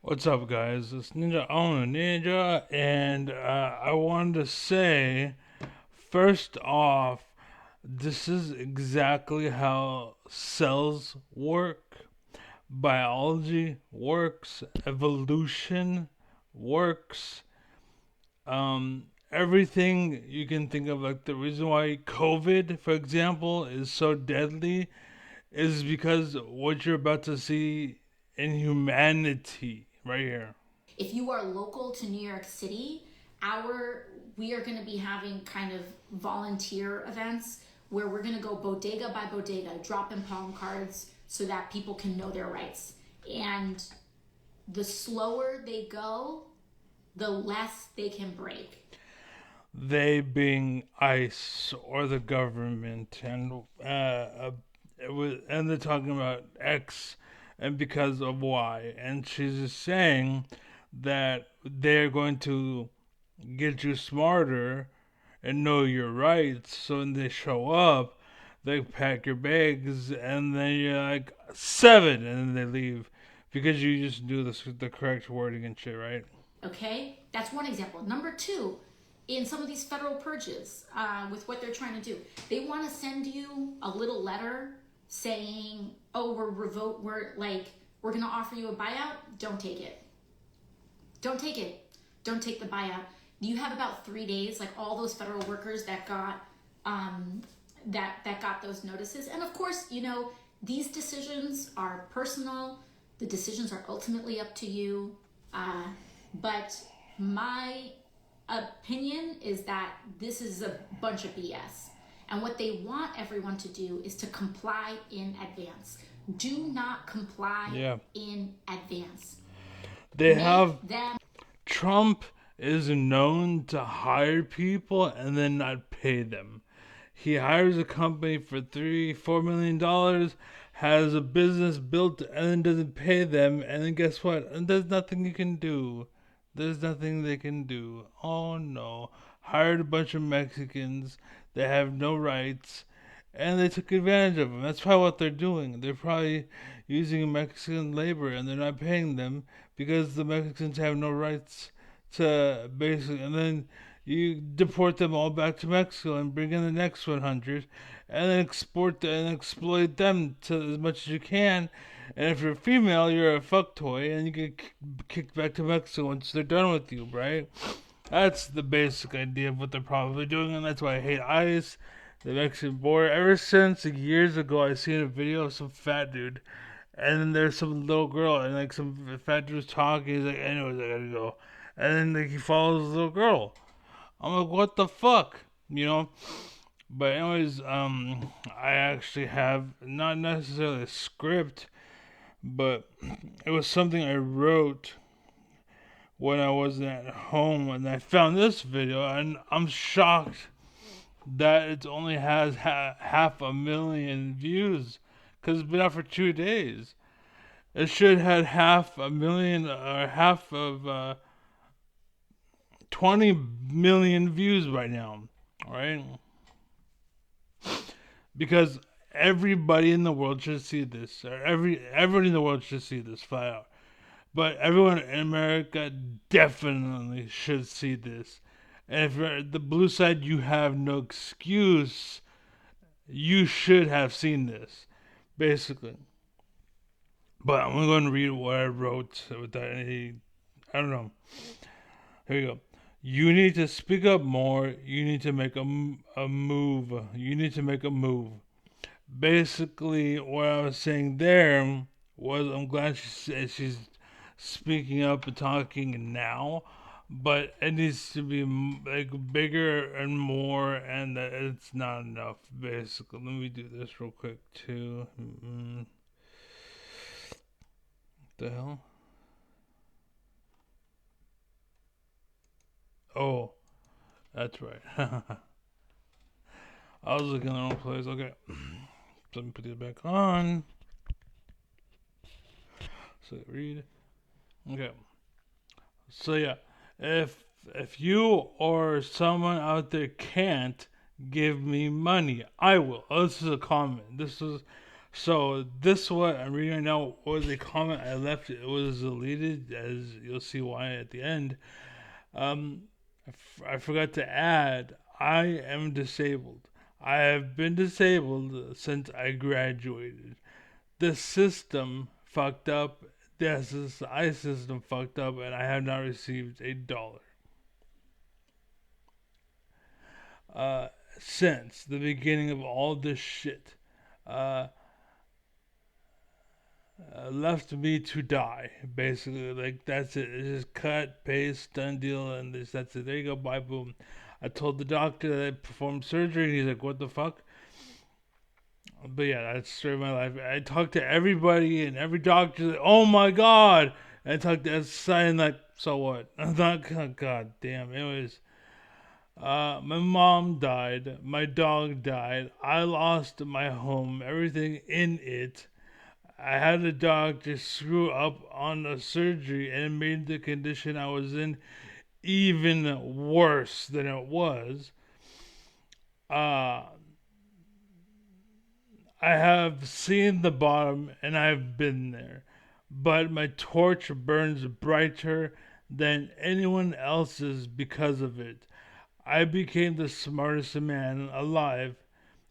What's up, guys? It's Ninja Own Ninja, and I wanted to say first off, this is exactly how cells work, biology works, evolution works. Everything you can think of, like the reason why COVID, for example, is so deadly is because what you're about to see in humanity right here. If you are local to New York City, our we are going to be having kind of volunteer events where we're going to go bodega by bodega, dropping palm cards so that people can know their rights. And the slower they go, the less they can break. They being ICE or the government, and and they're talking about X, and because of Y, and she's just saying that they're going to get you smarter and know your rights. So when they show up, they pack your bags, and then you're like seven, and then they leave because you just do the correct wording and shit, right? Okay, that's one example. Number two, in some of these federal purges, with what they're trying to do, they want to send you a little letter saying, "Oh, we're going to offer you a buyout. Don't take it. Don't take it. Don't take the buyout." You have about 3 days, like all those federal workers that got that got those notices. And of course, these decisions are personal. The decisions are ultimately up to you. But my opinion is that this is a bunch of BS. And what they want everyone to do is to comply in advance. Do not comply Yeah. in advance. They have Make them. Trump is known to hire people and then not pay them. He hires a company for $3, $4 million, has a business built, and then doesn't pay them. And then guess what? And there's nothing you can do. There's nothing they can do. Oh no! Hired a bunch of Mexicans. They have no rights, and they took advantage of them. That's probably what they're doing. They're probably using Mexican labor, and they're not paying them because the Mexicans have no rights to basically. And then you deport them all back to Mexico and bring in the next 100, and then export and exploit them to as much as you can. And if you're a female, you're a fuck toy, and you get kicked back to Mexico once they're done with you, right? That's the basic idea of what they're probably doing, and that's why I hate ICE, the Mexican border. Ever since years ago, I seen a video of some fat dude, and then there's some little girl, and like some fat dude's talking. He's like, "Anyways, I gotta go," and then like, he follows the little girl. I'm like, "What the fuck?" You know? But anyways, I actually have not necessarily a script, but it was something I wrote when I wasn't at home, and I found this video, and I'm shocked that it only has half a million views because it's been out for 2 days. It should have half a million or half of 20 million views by now. All right, because everybody in the world should see this. Or everybody in the world should see this flat out. But everyone in America definitely should see this. And if you're the blue side, you have no excuse. You should have seen this, basically. But I'm going to read what I wrote without any. I don't know. Here we go. You need to speak up more. You need to make a move. You need to make a move. Basically, what I was saying there was I'm glad she's speaking up and talking now, but it needs to be like bigger and more, and that it's not enough. Basically, let me do this real quick too. The hell? Oh, that's right. I was looking in the wrong place. Okay, so let me put this back on. So read. Okay. So yeah, if you or someone out there can't give me money, I will. Oh, this is a comment. This is So this what I'm reading right now was a comment I left. It was deleted, as you'll see why at the end. Um, I forgot to add. I am disabled. I have been disabled since I graduated. The system fucked up. The SSI system fucked up, and I have not received $1 uh, since the beginning of all this shit. Uh, left me to die, basically. Like, that's it. It's just cut, paste, done deal, and this, that's it. There you go, bye, boom. I told the doctor that I performed surgery, and he's like, what the fuck? But yeah, that's the story of my life. I talked to everybody, and every doctor, like, oh my god! And I talked to SSI, and like, so what? I'm not, god damn. Anyways, my mom died, my dog died, I lost my home, everything in it. I had a doctor screw up on a surgery and it made the condition I was in even worse than it was. Uh, I have seen the bottom and I've been there, but my torch burns brighter than anyone else's because of it. I became the smartest man alive,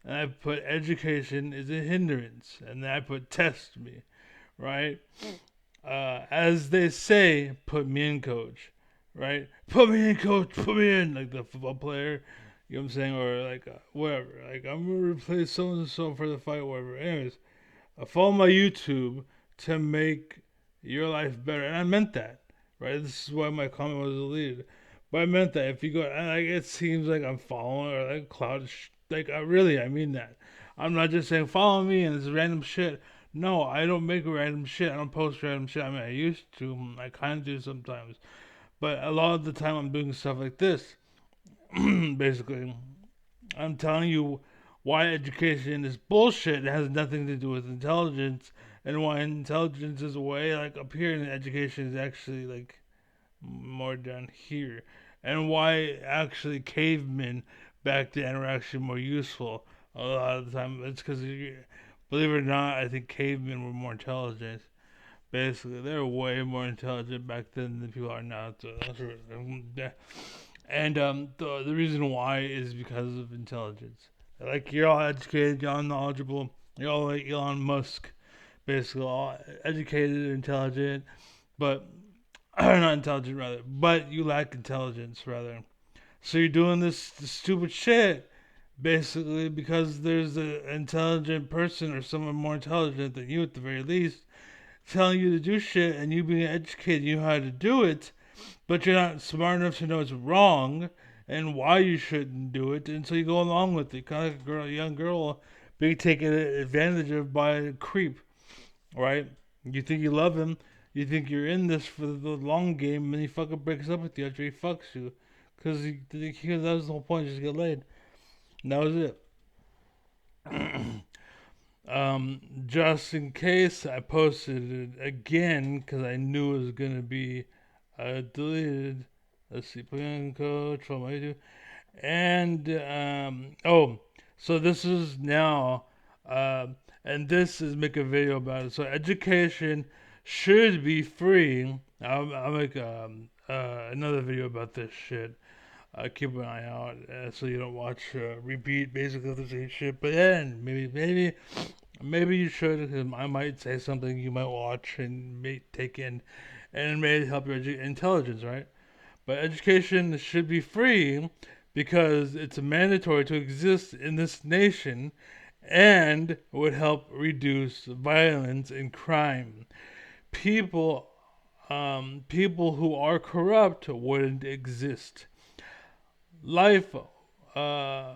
and I put education as a hindrance, and then I put test me, right? As they say, put me in, coach, right? Put me in, coach, put me in, like the football player, you know what I'm saying? Or like, whatever. Like, I'm going to replace so and so for the fight, whatever. Anyways, I follow my YouTube to make your life better. And I meant that, right? This is why my comment was deleted. But I meant that if you go, like, it seems like I'm following or like cloud, like, I mean that. I'm not just saying follow me and this random shit. No, I don't make random shit. I don't post random shit. I mean, I used to. I kind of do sometimes. But a lot of the time, I'm doing stuff like this. Basically, I'm telling you why education is bullshit. It has nothing to do with intelligence, and why intelligence is way like up here, and education is actually like more down here, and why actually cavemen back then were actually more useful. A lot of the time, it's because believe it or not, I think cavemen were more intelligent. Basically, they were way more intelligent back then than people are now. So that's yeah. And the reason why is because of intelligence. Like, you're all educated, you're all knowledgeable, you're all like Elon Musk, basically all educated, intelligent, but or not intelligent rather, but you lack intelligence rather. So you're doing this stupid shit basically because there's an intelligent person or someone more intelligent than you at the very least telling you to do shit, and you being educated, you know how to do it, but you're not smart enough to know it's wrong and why you shouldn't do it, and so you go along with it, kind of like a young girl being taken advantage of by a creep, right? You think you love him, you think you're in this for the long game, and he fucking breaks up with you after he fucks you, because that was the whole point, just get laid. And that was it. Just in case, I posted it again because I knew it was gonna be deleted. Let's see, put in code, from my YouTube. And oh, so this is now, and this is make a video about it. So education should be free. I'll make another video about this shit. Keep an eye out so you don't watch repeat basically the same shit. But then maybe you should, because I might say something you might watch and may take in, and it may help your intelligence, right? But education should be free because it's mandatory to exist in this nation and would help reduce violence and crime. People, people who are corrupt wouldn't exist. Life, uh,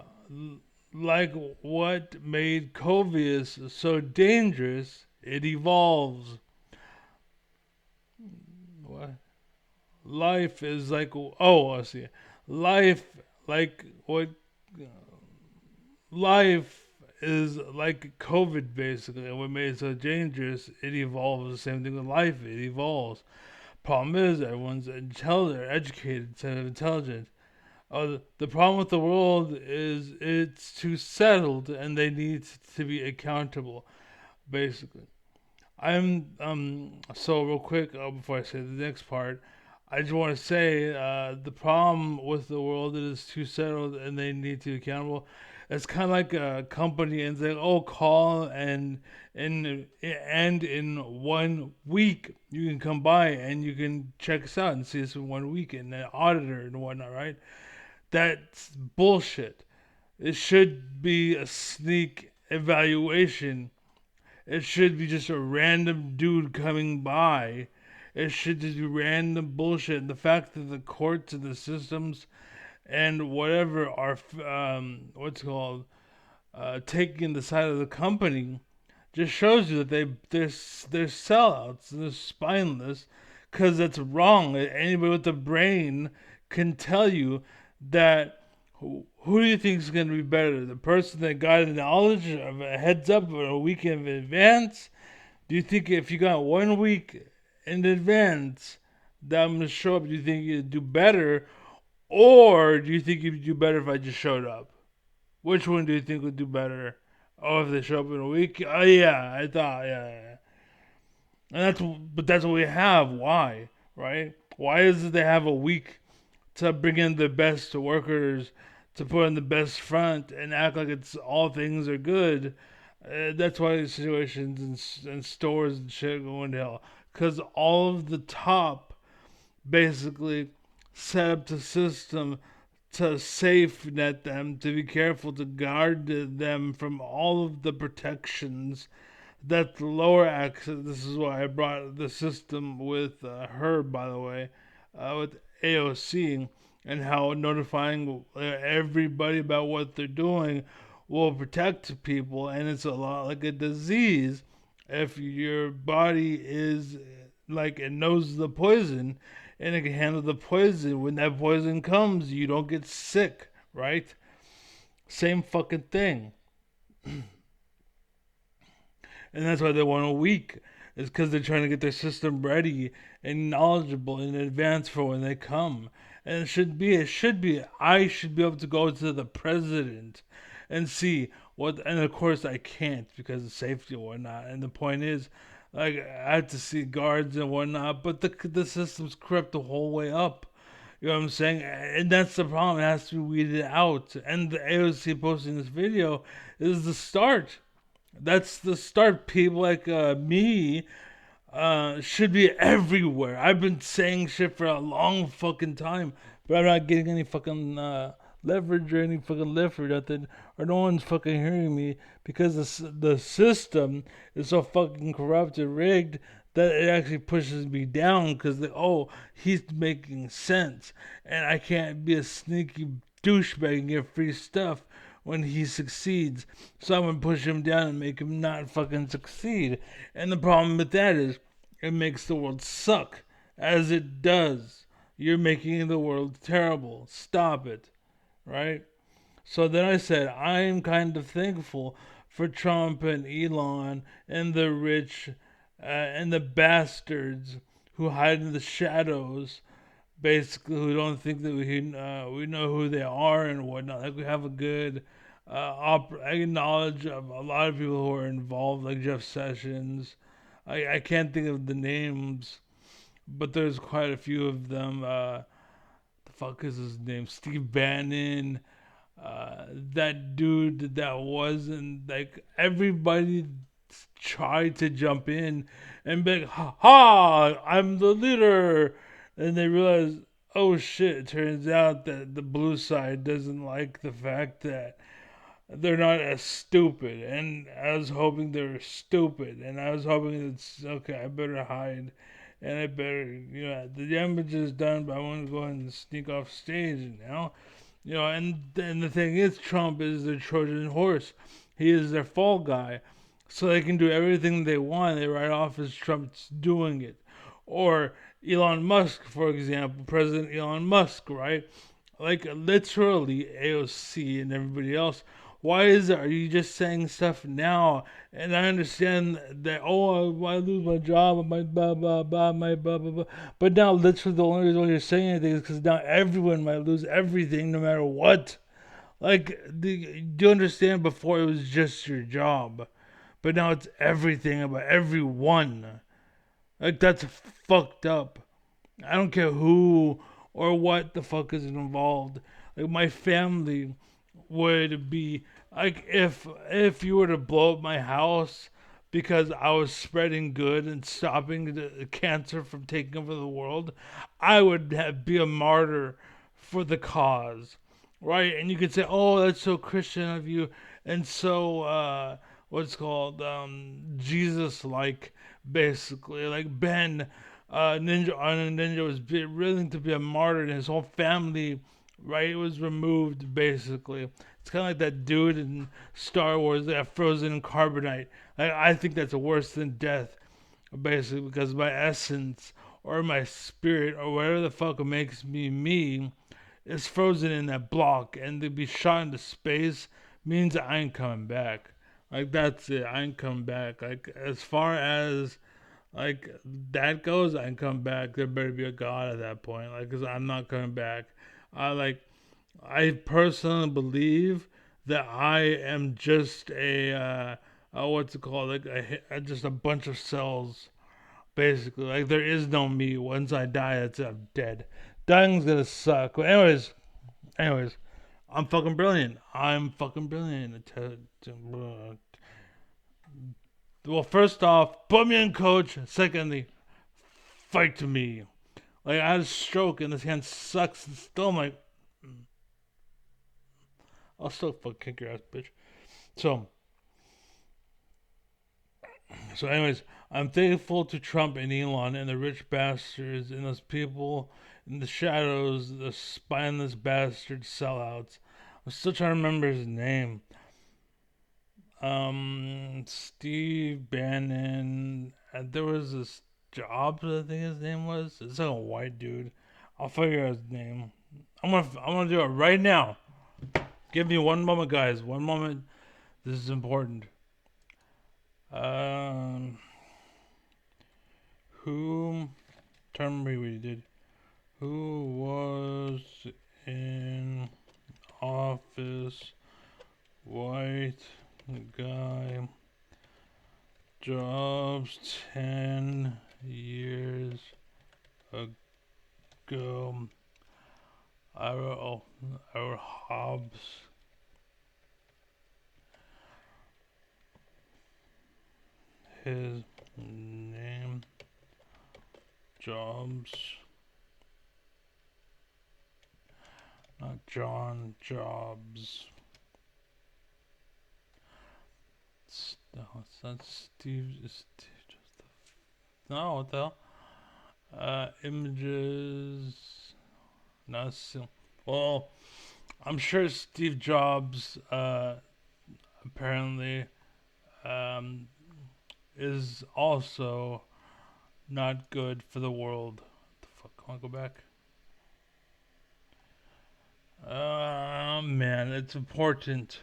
like what made COVID so dangerous, it evolves. What? Life is like, oh, I see. Life, like what life is like COVID basically, and what made it so dangerous, it evolves. The same thing with life, it evolves. Problem is, everyone's intelligent, educated, instead of intelligent. The problem with the world is it's too settled, and they need to be accountable. basically. I'm so real quick before I say the next part, I just want to say the problem with the world is too settled and they need to be accountable. It's kind of like a company and say, oh, call and in 1 week you can come by and you can check us out and see us in 1 week and an auditor and whatnot, right? That's bullshit. It should be a sneak evaluation. It should be just a random dude coming by. It should just be random bullshit. And the fact that the courts and the systems and whatever are what's it called taking the side of the company just shows you that they're sellouts. They're spineless because that's wrong. Anybody with a brain can tell you that. Who do you think is going to be better? The person that got the knowledge of a heads up or a week in advance? Do you think if you got 1 week in advance that I'm going to show up, do you think you'd do better? Or do you think you'd do better if I just showed up? Which one do you think would do better? Oh, if they show up in a week? Oh, yeah, I thought, yeah. And but that's what we have. Why? Right? Why is it they have a week to bring in the best workers, to put in the best front and act like it's all things are good? That's why situations in stores and shit going to hell. Because all of the top basically set up the system to safe net them, to be careful, to guard them from all of the protections that the lower access. This is why I brought the system with her, by the way, with AoC, and how notifying everybody about what they're doing will protect people. And it's a lot like a disease. If your body is like it knows the poison and it can handle the poison, when that poison comes, you don't get sick, right? Same fucking thing. And that's why they want a week. Is because they're trying to get their system ready and knowledgeable in advance for when they come. And I should be able to go to the president and see what. And of course, I can't because of safety and whatnot. And the point is, like, I have to see guards and whatnot. But the system's corrupt the whole way up. You know what I'm saying? And that's the problem. It has to be weeded out. And the AOC posting this video is the start. That's the start. People like me should be everywhere. I've been saying shit for a long fucking time, but I'm not getting any fucking leverage or any fucking lift or nothing, or no one's fucking hearing me because the system is so fucking corrupt and rigged that it actually pushes me down because he's making sense and I can't be a sneaky douchebag and get free stuff when he succeeds. So I'm gonna push him down and make him not fucking succeed. And the problem with that is it makes the world suck. As it does. You're making the world terrible. Stop it. Right? So then I said, I'm kind of thankful for Trump and Elon and the rich and the bastards who hide in the shadows, basically, who don't think that we know who they are and whatnot. Like we have a good knowledge of a lot of people who are involved, like Jeff Sessions. I can't think of the names, but there's quite a few of them. The fuck is his name? Steve Bannon. That dude that wasn't like everybody tried to jump in and be like, ha, I'm the leader. And they realize, oh shit, it turns out that the blue side doesn't like the fact that they're not as stupid. And I was hoping they were stupid. And I was hoping it's okay, I better hide. And I better, the damage is done, but I want to go ahead and sneak off stage now. And the thing is, Trump is their Trojan horse. He is their fall guy. So they can do everything they want. They write off as Trump's doing it. Or Elon Musk, for example, President Elon Musk, right? Like literally AOC and everybody else. Why is it? Are you just saying stuff now? And I understand that, I might lose my job, I might blah, blah, blah, my blah, blah, blah. But now, literally, the only reason why you're saying anything is because now everyone might lose everything no matter what. Like, do you understand? Before it was just your job. but now it's everything about everyone. Like, that's fucked up. I don't care who or what the fuck is involved. Like, my family would be like, if you were to blow up my house because I was spreading good and stopping the cancer from taking over the world, I would be a martyr for the cause, right? And you could say, "Oh, that's so Christian of you," and so what's called Jesus like, basically, like Ben. Ninja was willing to be a martyr, and his whole family, right, it was removed, basically. It's kind of like that dude in Star Wars that got frozen in carbonite. I think that's worse than death, basically, because my essence or my spirit or whatever the fuck makes me me is frozen in that block, and to be shot into space means I ain't coming back. Like, that's it. I ain't coming back. Like, as far as like that goes, I ain't come back. There better be a God at that point. Like, cause I'm not coming back. I like I personally believe that I am just what's it called? Like just a bunch of cells, basically. Like, there is no me. Once I die, that's it. I'm dead. Dying's gonna suck. But anyways, I'm fucking brilliant. I'm fucking brilliant. Well, first off, put me in, coach. Secondly, fight to me. Like, I had a stroke and this hand sucks. And still, I'm like, I'll still fucking kick your ass, bitch. So, anyways, I'm thankful to Trump and Elon and the rich bastards and those people in the shadows, the spineless bastard sellouts. I'm still trying to remember his name. Steve Bannon. There was this Jobs, I think his name was. It's like a white dude. I'll figure out his name. I'm gonna do it right now. Give me one moment, guys. One moment. This is important. Um, who? Tell me what he did. Who was in office? White guy. Jobs 10 years ago. Our Hobbs. His name. Jobs. Not John Jobs. No, it's not Steve. No, what the hell? Images. Not still. Well, I'm sure Steve Jobs apparently um, is also not good for the world. What the fuck? Can I go back? Man, it's important.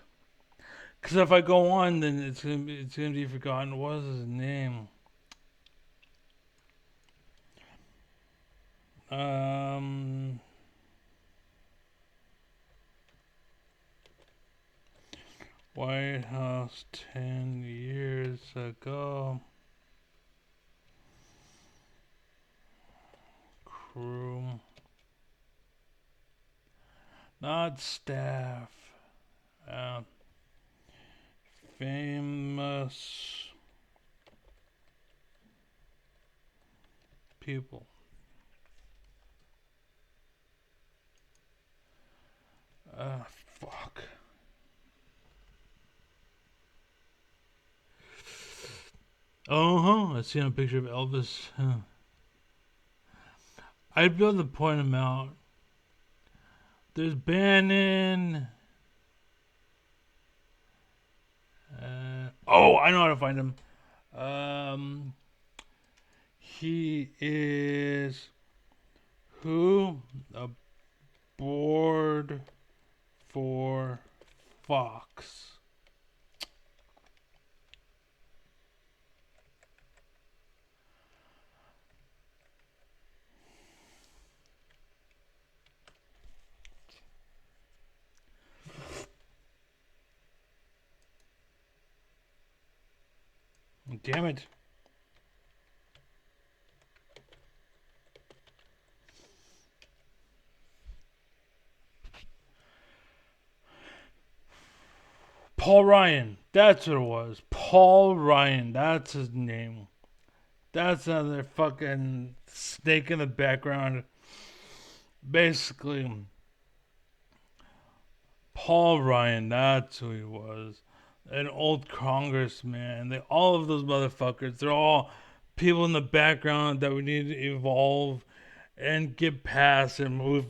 Because if I go on, then it's gonna be forgotten. What was his name? Um, White House 10 years ago. Crew. Not staff. Uh, Famous people. Fuck. I see a picture of Elvis. I'd be able to point him out. There's Bannon. I know how to find him. He is who? A board for Fox. damn it. Paul Ryan. That's what it was. Paul Ryan. That's his name. That's another fucking snake in the background. Basically, Paul Ryan. That's who he was. An old congressman. All of those motherfuckers. They're all people in the background that we need to evolve and get past and move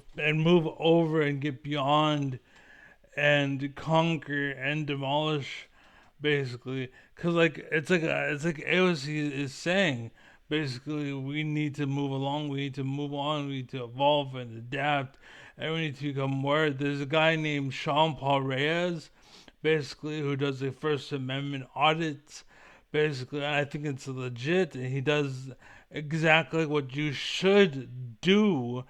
over and get beyond and conquer and demolish, basically. Because it's like AoC is saying, basically, we need to move along, we need to move on, we need to evolve and adapt, and we need to become more. There's a guy named Sean Paul Reyes, basically, who does the First Amendment audits, basically, and I think it's legit, and he does exactly what you should do.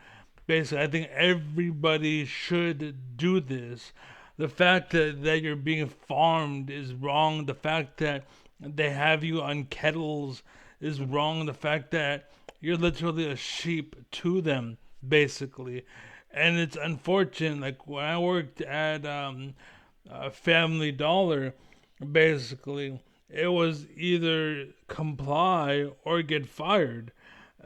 Basically, I think everybody should do this. The fact that you're being farmed is wrong. The fact that they have you on kettles is wrong. The fact that you're literally a sheep to them, basically. And it's unfortunate. Like when I worked at Family Dollar, basically, it was either comply or get fired.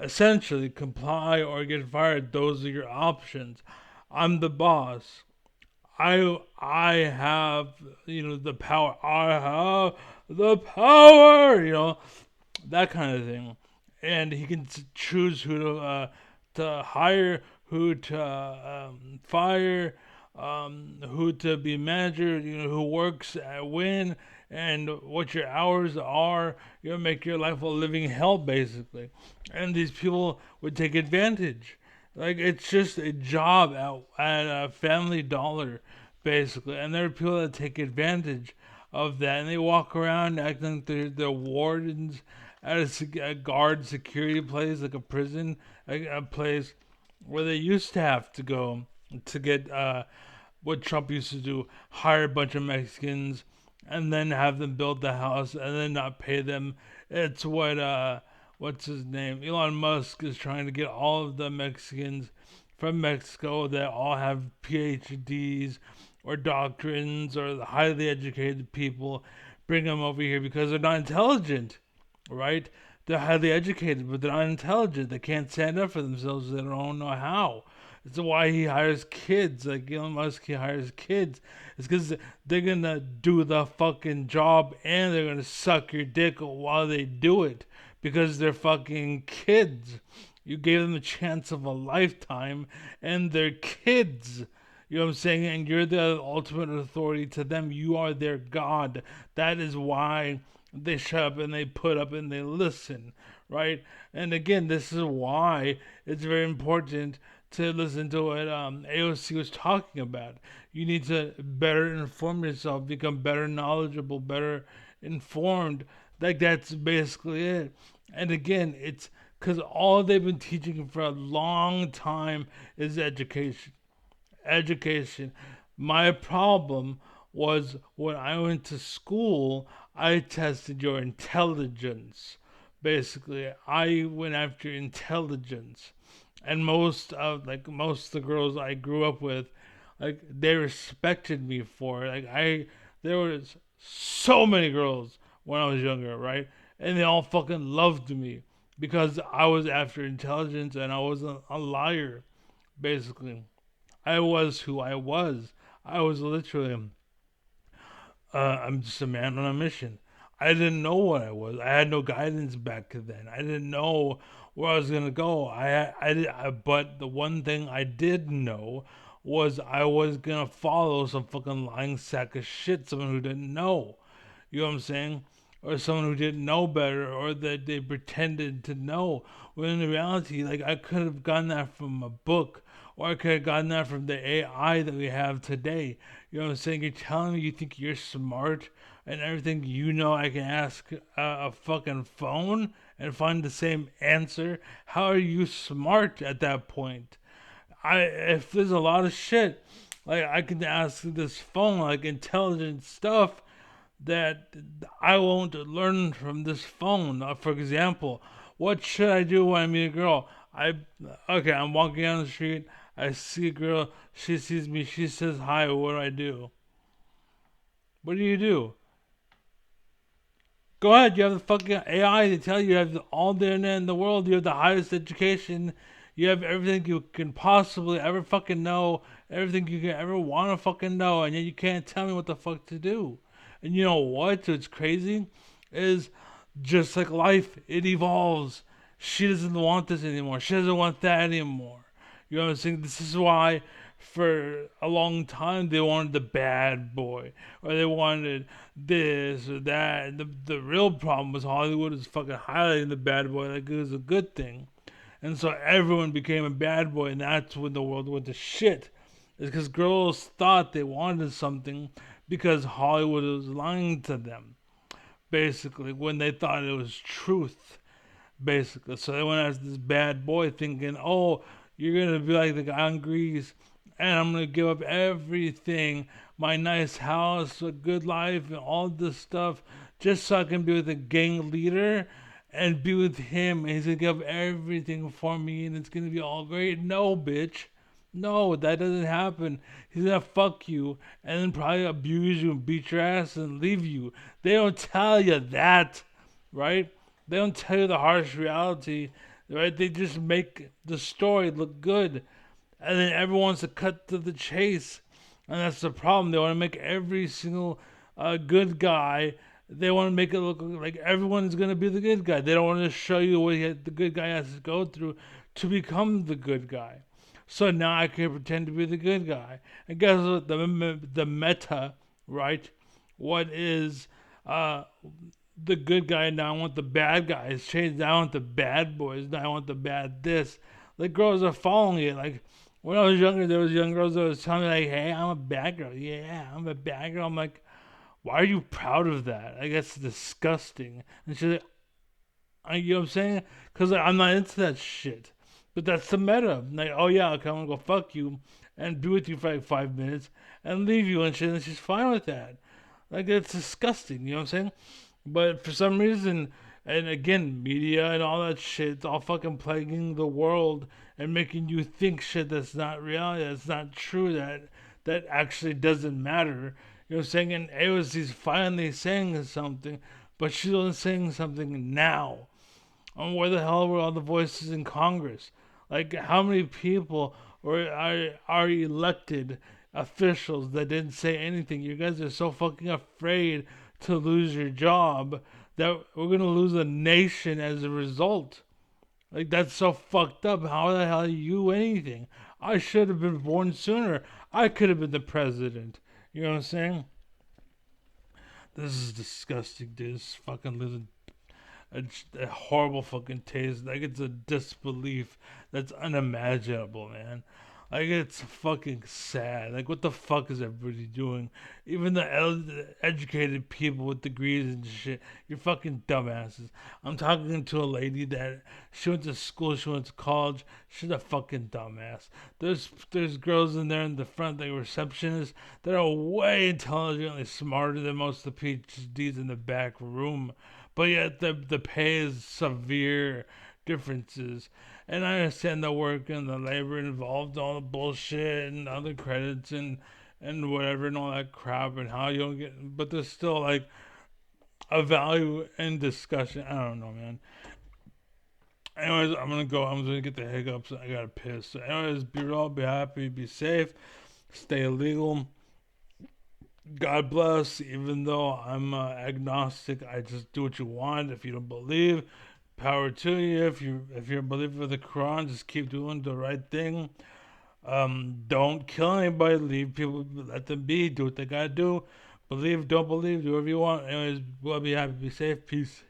Essentially, comply or get fired. Those are your options. I'm the boss. I have the power. I have the power. That kind of thing, and he can choose who to hire, who to fire, who to be manager. Who works at when and what your hours are. Make your life a living hell basically, and these people would take advantage. Like it's just a job at a Family Dollar, basically, and there are people that take advantage of that, and they walk around acting like they're wardens at a guard security place, like a prison, a place where they used to have to go to get what Trump used to do: hire a bunch of Mexicans and then have them build the house and then not pay them. It's what what's his name? Elon Musk is trying to get all of the Mexicans from Mexico that all have PhDs or doctrines or the highly educated people, bring them over here because they're not intelligent, right? They're highly educated, but they're not intelligent. They can't stand up for themselves. They don't know how. That's why he hires kids. Like Elon Musk, he hires kids. It's because they're gonna do the fucking job and they're gonna suck your dick while they do it because they're fucking kids. You gave them the chance of a lifetime, and they're kids. You know what I'm saying? And you're the ultimate authority to them. You are their God. That is why they shut up and they put up and they listen, right? And again, this is why it's very important to listen to what AoC was talking about. You need to better inform yourself, become better knowledgeable, better informed. Like that's basically it. And again, it's because all they've been teaching for a long time is education. Education. My problem was when I went to school, I tested your intelligence. Basically, I went after intelligence. And most of the girls I grew up with, like they respected me for it. There was so many girls when I was younger, right? And they all fucking loved me because I was after intelligence and I wasn't a liar, basically. I was who I was. I was literally, I'm just a man on a mission. I didn't know what I was. I had no guidance back then. I didn't know where I was gonna go. But the one thing I did know was I was gonna follow some fucking lying sack of shit, someone who didn't know. You know what I'm saying? Or someone who didn't know better, or that they pretended to know. When in reality, like I could have gotten that from a book, or I could have gotten that from the AI that we have today. You know what I'm saying? You're telling me you think you're smart and everything you know I can ask a fucking phone and find the same answer? How are you smart at that point? If there's a lot of shit, like I can ask this phone like intelligent stuff that I won't learn from this phone. For example, what should I do when I meet a girl? I'm walking down the street. I see a girl. She sees me. She says hi. What do I do? What do you do? Go ahead. You have the fucking AI to tell you. You have all the internet in the world. You have the highest education. You have everything you can possibly ever fucking know. Everything you can ever want to fucking know. And yet you can't tell me what the fuck to do. And you know what? What's crazy is just like life, it evolves. She doesn't want this anymore. She doesn't want that anymore. You know what I'm saying? This is why for a long time they wanted the bad boy or they wanted this or that. And the real problem was Hollywood is fucking highlighting the bad boy like it was a good thing. And so everyone became a bad boy, and that's when the world went to shit. It's because girls thought they wanted something because Hollywood was lying to them, basically, when they thought it was truth, basically. So they went as this bad boy thinking, oh, you're going to be like the guy on Grease, and I'm going to give up everything, my nice house, a good life, and all this stuff, just so I can be with a gang leader and be with him. And he's going to give up everything for me, and it's going to be all great. No, bitch. No, that doesn't happen. He's gonna fuck you and then probably abuse you and beat your ass and leave you. They don't tell you that, right? They don't tell you the harsh reality, right? They just make the story look good. And then everyone wants to cut to the chase. And that's the problem. They want to make every single good guy, they want to make it look like everyone's going to be the good guy. They don't want to show you what the good guy has to go through to become the good guy. So now I can pretend to be the good guy. And guess what? The meta, right? What is uh, the good guy now? I want the bad guys changed. Now I want the bad boys. Now I want the bad this. Like girls are following it. Like when I was younger, there was young girls that was telling me like, "Hey, I'm a bad girl. Yeah, I'm a bad girl." I'm like, "Why are you proud of that?" I guess it's disgusting. And she's like, you know what I'm saying? Because like, I'm not into that shit. But that's the meta. Like, oh yeah, okay, I'm gonna go fuck you and be with you for like 5 minutes and leave you and shit. And she's fine with that. Like, it's disgusting. You know what I'm saying? But for some reason, and again, media and all that shit, it's all fucking plaguing the world and making you think shit that's not reality, that's not true, that actually doesn't matter. You know what I'm saying? And AoC's finally saying something, but she's only saying something now. Where the hell were all the voices in Congress? Like, how many people are elected officials that didn't say anything? You guys are so fucking afraid to lose your job that we're gonna lose a nation as a result. Like, that's so fucked up. How the hell are you anything? I should have been born sooner. I could have been the president. You know what I'm saying? This is disgusting, dude. This fucking living a horrible fucking taste. Like it's a disbelief that's unimaginable, man. Like it's fucking sad. Like what the fuck is everybody doing? Even the educated people with degrees and shit. You're fucking dumbasses. I'm talking to a lady that she went to school, she went to college. She's a fucking dumbass. There's girls in there in the front, like receptionists, that are way intelligently smarter than most of the PhDs in the back room, but yet the pay is severe differences. And I understand the work and the labor involved, all the bullshit and other credits and whatever and all that crap and how you don't get, but there's still like a value in discussion. I don't know, man. Anyways, I'm gonna go. I'm gonna get the hiccups. I gotta piss. So anyways, be real, be happy, be safe, stay legal. God bless. Even though I'm agnostic, I just do what you want. If you don't believe, power to you. If you're a believer of the Quran, just keep doing the right thing. Don't kill anybody. Leave people. Let them be. Do what they gotta do. Believe. Don't believe. Do whatever you want. Anyways, we'll be happy. Be safe. Peace.